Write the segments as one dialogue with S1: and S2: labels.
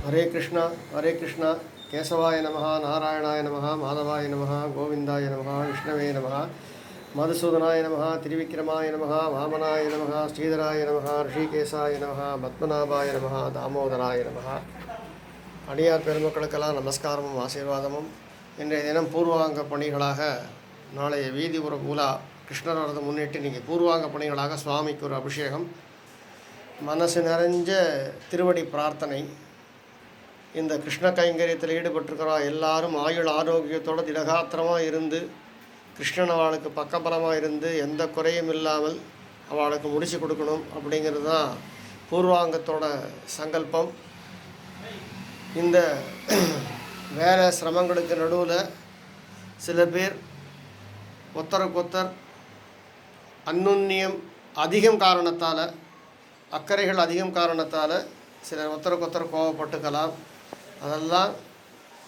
S1: हरे कृष्णा केशवाय नमः नारायणाय नमः माधवाय नमः गोविंदाय नमः विष्णवे नमः मधुसूदनाय नमः त्रिविक्रमाय नमः वामनाय नमः श्रीधराय नमः ऋषिकेशाय नमः पद्मनाभाय नमः दामोदराय नमः அடியார் பெருமக்களுக்கெல்லாம் நமஸ்காரமும் ஆசீர்வாதமும். இன்றைய தினம் பூர்வாங்க பணிகளாக நாளைய வீதி உலா கிருஷ்ணர் வரதை முன்னிட்டு இன்றைக்கி பூர்வாங்க பணிகளாக சுவாமிக்கு ஒரு அபிஷேகம், மனசு நிறைஞ்ச திருவடி பிரார்த்தனை. இந்த கிருஷ்ண கைங்கரியத்தில் ஈடுபட்டிருக்கிறா எல்லாரும் ஆயுள் ஆரோக்கியத்தோடு திடகாத்திரமாக இருந்து கிருஷ்ணன் அவளுக்கு பக்கபலமாக இருந்து எந்த குறையும் இல்லாமல் அவளுக்கு முடிச்சு கொடுக்கணும் அப்படிங்கிறது தான் பூர்வாங்கத்தோட சங்கல்பம். இந்த வேலை சிரமங்களுக்கு நடுவில் சில பேர் ஒத்தருக்கொத்தர் அந்நுண்ணியம் அதிகம் காரணத்தால், அக்கறைகள் அதிகம் காரணத்தால் சிலர் ஒத்தருக்கொத்தர் கோவப்பட்டுக்கலாம். அதெல்லாம்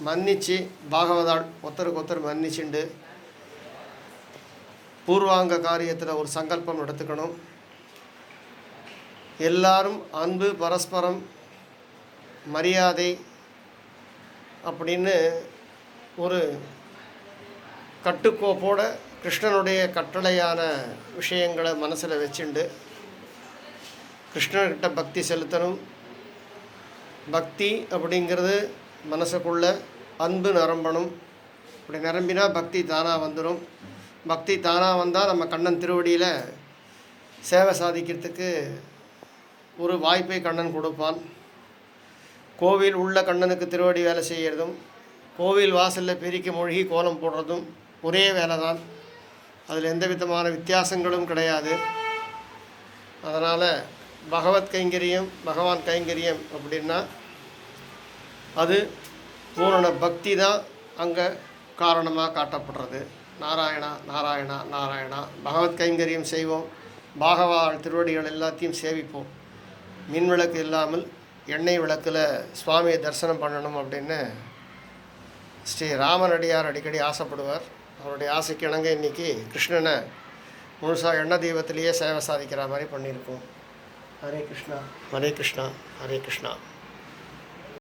S1: மன்னிச்சு பாகவதாள் ஒத்தருக்கொத்தர் மன்னிச்சுண்டு பூர்வாங்க காரியத்தில் ஒரு சங்கல்பம் எடுத்துக்கணும். எல்லாரும் அன்பு, பரஸ்பரம் மரியாதை அப்படின்னு ஒரு கட்டுக்கோப்போட கிருஷ்ணனுடைய கட்டளையான விஷயங்களை மனசில் வச்சுண்டு கிருஷ்ணர்கிட்ட பக்தி செலுத்தணும். பக்தி அப்படிங்கிறது மனசுக்குள்ளே அன்பு நிரம்பணும். அப்படி நிரம்பினா பக்தி தானாக வந்துடும். பக்தி தானாக வந்தால் நம்ம கண்ணன் திருவடியில் சேவை சாதிக்கிறதுக்கு ஒரு வாய்ப்பை கண்ணன் கொடுப்பான். கோவில் உள்ள கண்ணனுக்கு திருவடி வேலை செய்கிறதும் கோவில் வாசலில் பெருக்கி மூழ்கி கோலம் போடுறதும் ஒரே வேலை தான். அதில் எந்த விதமான வித்தியாசங்களும் கிடையாது. அதனால் பகவத் கைங்கரியம், பகவான் கைங்கரியம் அப்படின்னா அது பூரண பக்தி தான் அங்கே காரணமாக காட்டப்படுறது. நாராயணா நாராயணா நாராயணா. பகவத் கைங்கரியம் செய்வோம், பாகவாள் திருவடிகள் எல்லாத்தையும் சேவிப்போம். மின் விளக்கு இல்லாமல் எண்ணெய் விளக்கில் சுவாமியை தரிசனம் பண்ணணும் அப்படின்னு ஸ்ரீ ராமனடியார் அடிக்கடி ஆசைப்படுவார். அவருடைய ஆசைக்கு இணங்க இன்றைக்கி கிருஷ்ணனை முழுசாக எண்ணெய் தீபத்திலேயே சேவை சாதிக்கிற மாதிரி பண்ணியிருக்கோம். ஹரே கிருஷ்ணா ஹரே கிருஷ்ணா ஹரே கிருஷ்ணா.